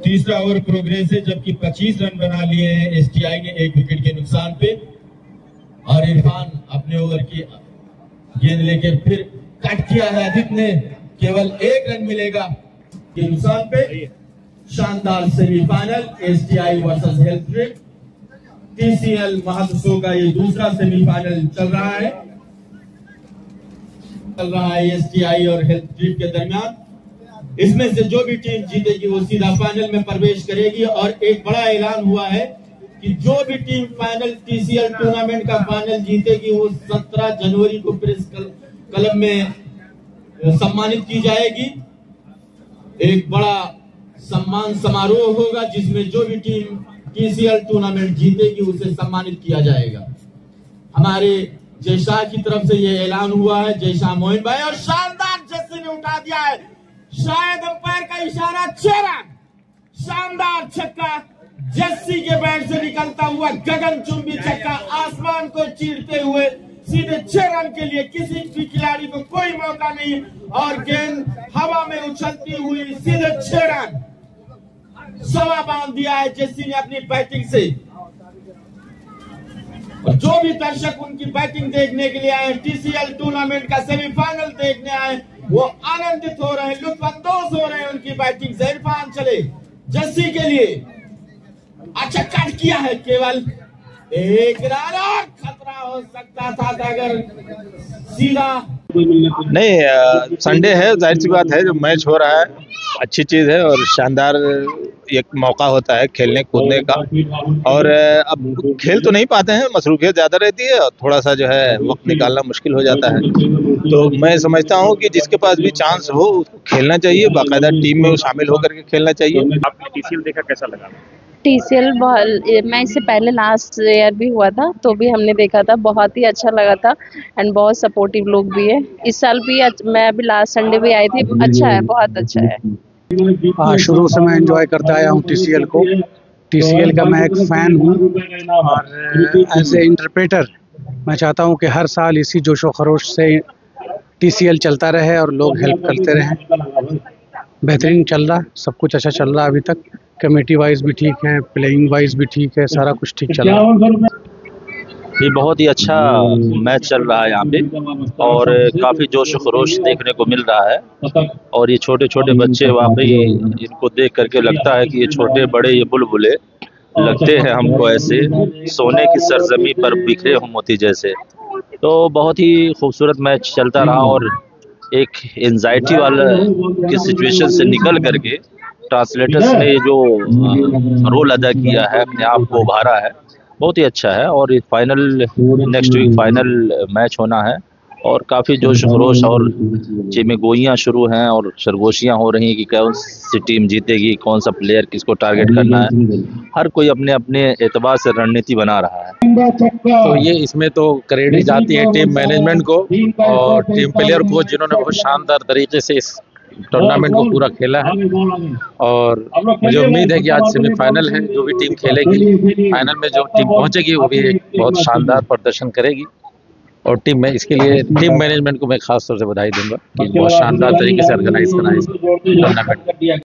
तीसरा over progress है, जबकि 25 रन बना लिए हैं एसटीआई ने 1 विकेट के नुकसान पे। और इरफान अपने ओवर की गेंद लेके फिर कट किया है आदित्य ने, केवल 1 रन मिलेगा के नुकसान पे। शानदार semifinal STI versus health drip TCL महादशों का ये दूसरा सेमीफाइनल चल रहा है एसटीआई और हेल्थ ड्रिप के दरमियान। इसमें से जो भी टीम जीतेगी वो सीधा फाइनल में प्रवेश करेगी। और एक बड़ा ऐलान हुआ है कि जो भी टीम फाइनल टीसीएल टूर्नामेंट का फाइनल जीतेगी वो 17 जनवरी को प्रेस क्लब में सम्मानित की जाएगी। एक बड़ा सम्मान समारोह होगा जिसमें जो भी टीम टीसीएल टूर्नामेंट जीतेगी उसे सम्मानित किया जाएगा। हमारे जयशाह की तरफ से ये ऐलान हुआ है, जयशाह मोइन भाई। और शानदार जस्सी ने उठा दिया है, शायद अंपायर का इशारा, 6 रन। शानदार छक्का जस्सी के बैट से निकलता हुआ गगनचुंबी छक्का, आसमान को चीरते हुए सीधे 6 रन के लिए। किसी भी खिलाड़ी को कोई मौका नहीं और गेंद हवा में उछलती हुई सीधे 6 रन सवा बांध दिया है जस्सी ने अपनी बैटिंग से। और जो भी दर्शक उनकी बैटिंग देखने के लिए आए, टीसीएल टूर्नामेंट का सेमीफाइनल देखने आए, वो आनंदित हो रहे हैं, लुत्फानंदोज हो रहे हैं उनकी बैटिंग से। इरफान चले जस्सी के लिए, अच्छा कट किया है, केवल 1 रन और खतरा हो सकता था अगर सीधा नहीं। संडे है, जाहिर सी बात है, जो मैच हो रहा है अच्छी चीज है और शानदार एक मौका होता है खेलने कूदने का। और अब खेल तो नहीं पाते हैं, मसरूफियत ज्यादा रहती है और थोड़ा सा जो है वक्त निकालना मुश्किल हो जाता है। तो मैं समझता हूं कि जिसके पास भी चांस हो उसको खेलना चाहिए, बाकायदा टीम में शामिल होकर के खेलना चाहिए। आपने टीसीएल देखा, कैसा लगा? टीसीएल मैं इससे पहले लास्ट ईयर भी हुआ था तो भी हमने देखा था, बहुत ही अच्छा लगा था एंड बहुत सपोर्टिव लोग भी है। इस साल भी मैं अभी लास्ट संडे भी आई थी, अच्छा है, बहुत अच्छा है। शुरू से मैं एंजॉय करता आया हूँ टीसीएल को। टीसीएल का मैं एक फ़ैन हूँ और एज ए इंटरप्रेटर मैं चाहता हूँ कि हर साल इसी जोशो खरोश से टीसीएल चलता रहे और लोग हेल्प करते रहें। बेहतरीन चल रहा, सब कुछ अच्छा चल रहा अभी तक। कमेटी वाइज भी ठीक है, प्लेइंग वाइज भी ठीक है, सारा कुछ ठीक चल रहा है। ये बहुत ही अच्छा मैच चल रहा है यहाँ पे और काफ़ी जोश खरोश देखने को मिल रहा है। और ये छोटे छोटे बच्चे वाकई इनको देख करके लगता है कि ये छोटे बड़े ये बुलबुले लगते हैं हमको ऐसे सोने की सरजमी पर बिखरे हो मोती जैसे। तो बहुत ही खूबसूरत मैच चलता रहा और एक एंजाइटी वाला की सिचुएशन से निकल करके ट्रांसलेटर्स ने जो रोल अदा किया है, अपने आप को उभारा है, बहुत ही अच्छा है। और final next week final match होना है और काफ़ी जोश खरोश और में गोइयाँ शुरू हैं और सरगोशियाँ हो रही हैं कि कौन सी टीम जीतेगी, कौन सा प्लेयर किसको टारगेट करना है। हर कोई अपने अपने एतबार से रणनीति बना रहा है। तो ये इसमें तो क्रेडिट जाती है टीम मैनेजमेंट को और टीम प्लेयर को जिन्होंने बहुत शानदार तरीके से इस टूर्नामेंट को पूरा खेला है। और मुझे उम्मीद है कि आज सेमीफाइनल है, जो भी टीम खेलेगी फाइनल में जो टीम पहुंचेगी वो भी एक बहुत शानदार प्रदर्शन करेगी। और टीम में इसके लिए टीम मैनेजमेंट को मैं खास तौर से बधाई दूंगा कि बहुत शानदार तरीके से ऑर्गेनाइज करा इस टूर्नामेंट।